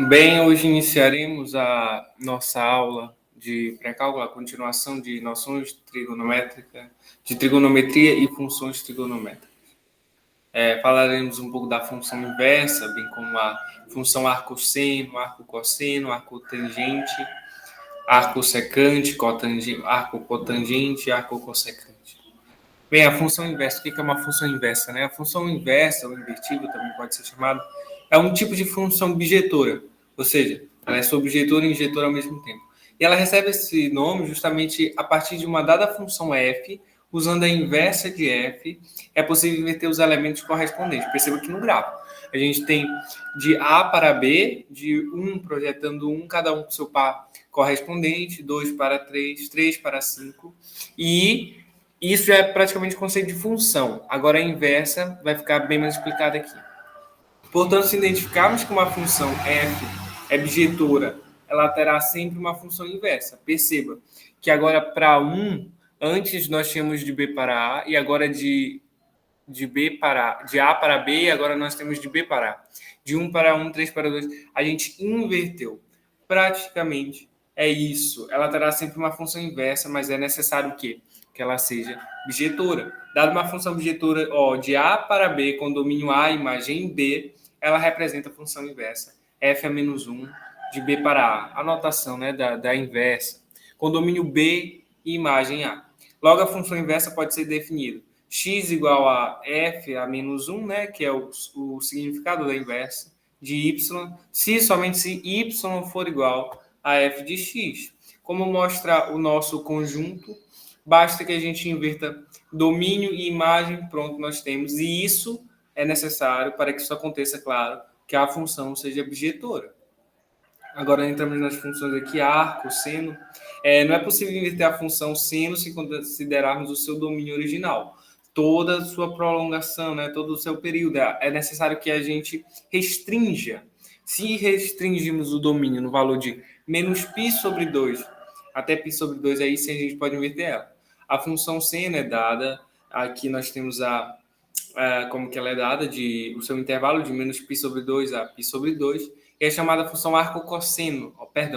Bem, hoje iniciaremos a nossa aula de pré-cálculo, a continuação de noções de trigonometria e funções trigonométricas. Falaremos um pouco da função inversa, bem como a função arcosseno, arco-cosseno, arco-tangente, arco-secante, arco cotangente e arco-cossecante. Bem, a função inversa, o que é uma função inversa, né? A função inversa, ou invertível também pode ser chamado, é um tipo de função bijetora, ou seja, ela é sobjetora e injetora ao mesmo tempo. E ela recebe esse nome justamente a partir de uma dada função f, usando a inversa de f, é possível inverter os elementos correspondentes. Perceba que no gráfico a gente tem de A para B, de 1 projetando 1, cada um com seu par correspondente, 2 para 3, 3 para 5, e isso já é praticamente o conceito de função. Agora a inversa vai ficar bem mais explicada aqui. Portanto, se identificarmos que uma função f é bijetora, ela terá sempre uma função inversa. Perceba que agora para 1, antes nós tínhamos de B para A, e agora de A para B, e agora nós temos de B para A. De 1 para 1, 3 para 2, a gente inverteu. Praticamente é isso. Ela terá sempre uma função inversa, mas é necessário o quê? Que ela seja bijetora. Dada uma função bijetora de A para B com domínio A, imagem B, ela representa a função inversa. F a menos 1 de B para A. A notação, né, da inversa. Com domínio B e imagem A. Logo, a função inversa pode ser definida. X igual a F a menos 1, né, que é o significado da inversa, de Y, somente se Y for igual a F de X. Como mostra o nosso conjunto, basta que a gente inverta domínio e imagem, pronto, nós temos. E isso é necessário para que isso aconteça, claro, que a função seja bijetora. Agora entramos nas funções aqui, arco, seno. Não é possível inverter a função seno se considerarmos o seu domínio original. Toda a sua prolongação, né, todo o seu período. É necessário que a gente restrinja. Se restringirmos o domínio no valor de menos π sobre 2 até π sobre 2, aí sim a gente pode inverter ela. A função seno é dada, aqui nós temos como que ela é dada, o seu intervalo de menos π sobre 2 a π sobre 2, e é chamada função arcosseno,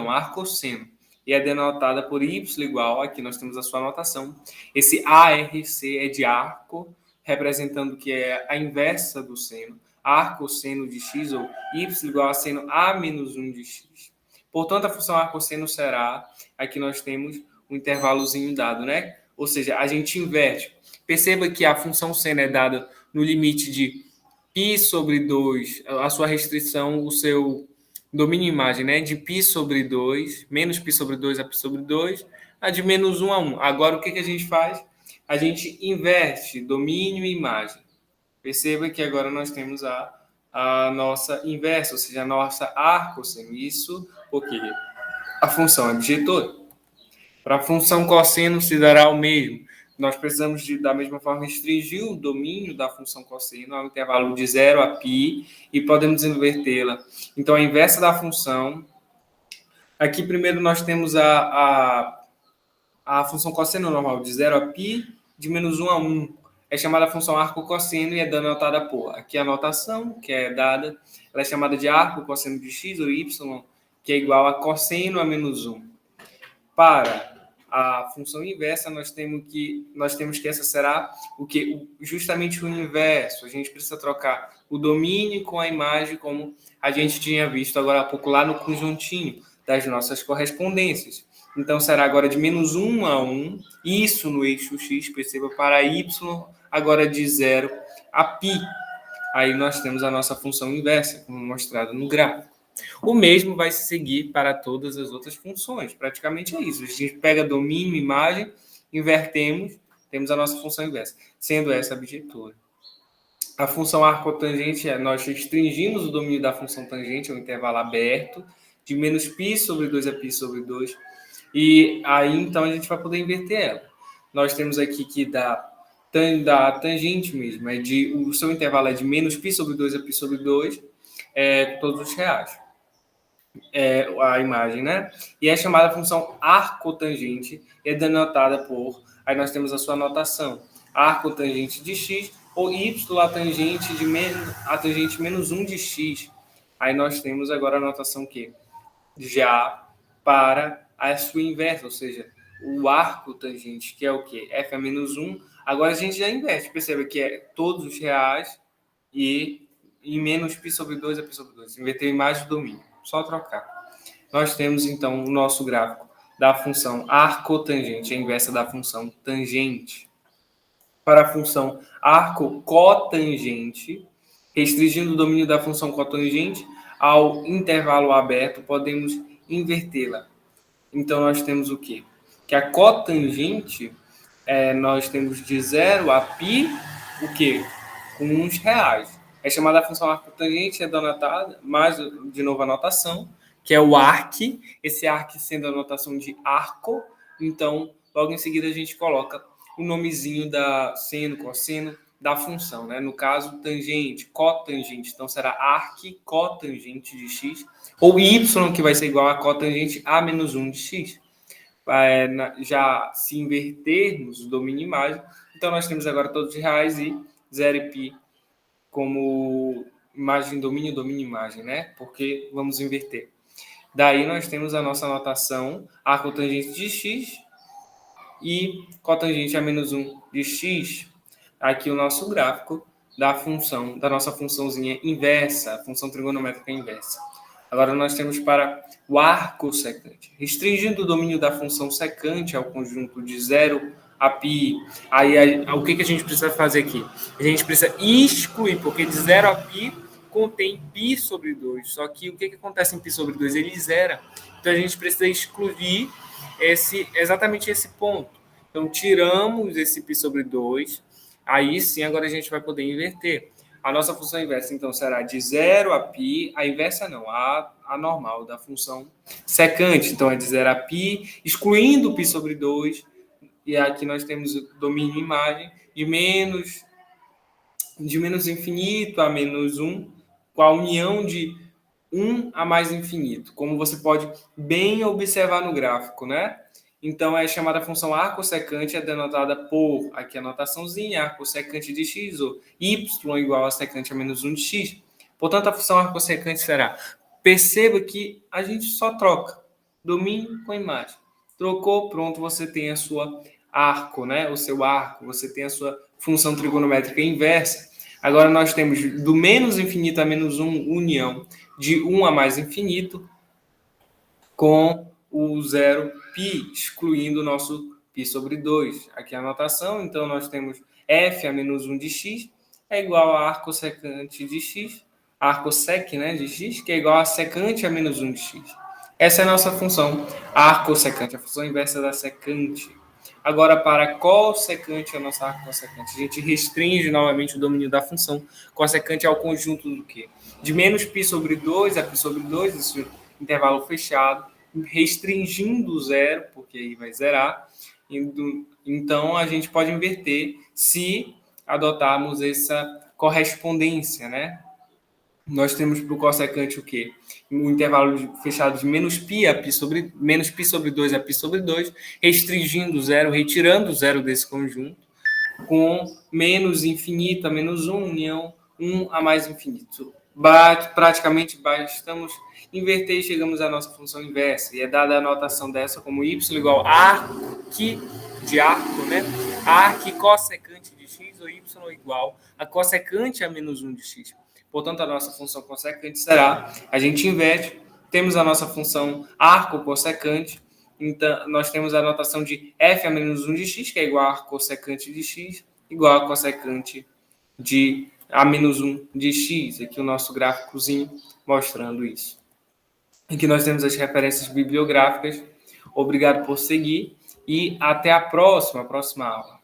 arcosseno, e é denotada por y igual, aqui nós temos a sua anotação, esse ARC é de arco, representando que é a inversa do seno, arcosseno de x, ou y igual a seno a menos 1 de x. Portanto, a função arcosseno será, aqui nós temos um intervalozinho dado, né? Ou seja, a gente inverte. Perceba que a função seno é dada no limite de π sobre 2, a sua restrição, o seu domínio imagem, né? De π sobre 2, menos π sobre 2 a π sobre 2, a de menos 1 a 1. Agora, o que a gente faz? A gente inverte domínio e imagem. Perceba que agora nós temos a nossa inversa, ou seja, a nossa arcosseno. Isso porque a função é bijetora. Para a função cosseno se dará o mesmo. Nós precisamos, da mesma forma, restringir o domínio da função cosseno ao intervalo de 0 a π e podemos invertê-la. Então, a inversa da função... Aqui, primeiro, nós temos a função cosseno normal de 0 a π, de menos 1 a 1. É chamada função arco-cosseno e é denotada por... Aqui a anotação, que é dada, ela é chamada de arco-cosseno de x ou y, que é igual a cosseno a menos 1. Para a função inversa, nós temos que essa será justamente o inverso. A gente precisa trocar o domínio com a imagem, como a gente tinha visto agora há pouco lá no conjuntinho das nossas correspondências. Então, será agora de menos 1 a 1, isso no eixo x, perceba, para y, agora de 0 a π. Aí nós temos a nossa função inversa, como mostrado no gráfico. O mesmo vai se seguir para todas as outras funções. Praticamente é isso. A gente pega domínio, imagem, invertemos, temos a nossa função inversa, sendo essa a bijetora. A função arcotangente nós restringimos o domínio da função tangente ao intervalo aberto, de menos π sobre 2 a π sobre 2, e aí então a gente vai poder inverter ela. Nós temos aqui que da tangente mesmo, o seu intervalo é de menos π sobre 2 a π sobre 2, todos os reais. A imagem, né? E é chamada função arcotangente, e é denotada por... Aí nós temos a sua anotação. Arcotangente de x, ou y a tangente menos 1 de x. Aí nós temos agora a notação que já para a sua inversa, ou seja, o arco tangente, que é o quê? F a menos 1. Agora a gente já inverte. Perceba que é todos os reais e menos π sobre 2 é π sobre 2. Inverter a imagem do domínio. Só trocar. Nós temos, então, o nosso gráfico da função arcotangente, a inversa da função tangente. Para a função arco-cotangente, restringindo o domínio da função cotangente ao intervalo aberto, podemos invertê-la. Então, nós temos o quê? Que a cotangente, nós temos de 0 a π, o quê? Com uns reais. É chamada a função arcotangente, é denotada, mais de novo a notação, que é o arc, esse arc sendo a notação de arco. Então, logo em seguida a gente coloca o nomezinho da seno, cosseno, da função, né? No caso, tangente, cotangente, então será arc cotangente de x, ou y, que vai ser igual a cotangente a menos 1 de x. Já se invertermos o domínio imagem, então nós temos agora todos os reais e 0 e π como imagem, domínio, imagem, né? Porque vamos inverter. Daí nós temos a nossa notação arcotangente de x e cotangente a menos 1 de x. Aqui o nosso gráfico da função, da nossa funçãozinha inversa, a função trigonométrica inversa. Agora nós temos para o arco secante. Restringindo o domínio da função secante ao conjunto de 0 a π, aí o que a gente precisa fazer aqui? A gente precisa excluir, porque de 0 a π contém π sobre 2. Só que o que acontece em π sobre 2? Ele zera. Então a gente precisa excluir exatamente esse ponto. Então tiramos esse π sobre 2, aí sim agora a gente vai poder inverter. A nossa função inversa, então, será de 0 a π, a inversa não, a normal da função secante. Então, é de 0 a π, excluindo o π sobre 2, e aqui nós temos o domínio imagem de menos infinito a menos 1, com a união de 1 a mais infinito, como você pode bem observar no gráfico, né? Então, é chamada a função arco-secante, é denotada por, aqui a notaçãozinha, arco-secante de x, ou y igual a secante a menos 1 de x. Portanto, a função arco-secante será, perceba que a gente só troca domínio com imagem. Trocou, pronto, você tem a sua arco, né? O seu arco, você tem a sua função trigonométrica inversa. Agora, nós temos do menos infinito a menos 1, união de 1 a mais infinito, com o 0 π, excluindo o nosso π sobre 2. Aqui a anotação, então nós temos f a menos 1 de x é igual a arco-secante de x, arco-sec, né, de x, que é igual a secante a menos 1 de x. Essa é a nossa função arco-secante, a função inversa da secante. Agora, para cossecante, a nossa arco-secante, a gente restringe novamente o domínio da função. Cossecante é o conjunto do quê? De menos π sobre 2 a π sobre 2, esse intervalo fechado, restringindo o zero, porque aí vai zerar. Então, a gente pode inverter se adotarmos essa correspondência, né? Nós temos para o cossecante o quê? O intervalo fechado de menos π sobre 2 a π sobre 2, restringindo o zero, retirando o zero desse conjunto, com menos infinito a menos 1, união 1 a mais infinito. Praticamente bastamos inverter e chegamos à nossa função inversa. E é dada a notação dessa como y igual a arco de arco, né? Arco cossecante de x, ou y igual a cossecante a menos 1 de x. Portanto, a nossa função cossecante será, a gente inverte, temos a nossa função arco cossecante, então nós temos a notação de f a menos 1 de x, que é igual a cossecante de x, igual a cossecante de a menos 1 de x. Aqui o nosso gráficozinho mostrando isso. Aqui nós temos as referências bibliográficas. Obrigado por seguir e até a próxima aula.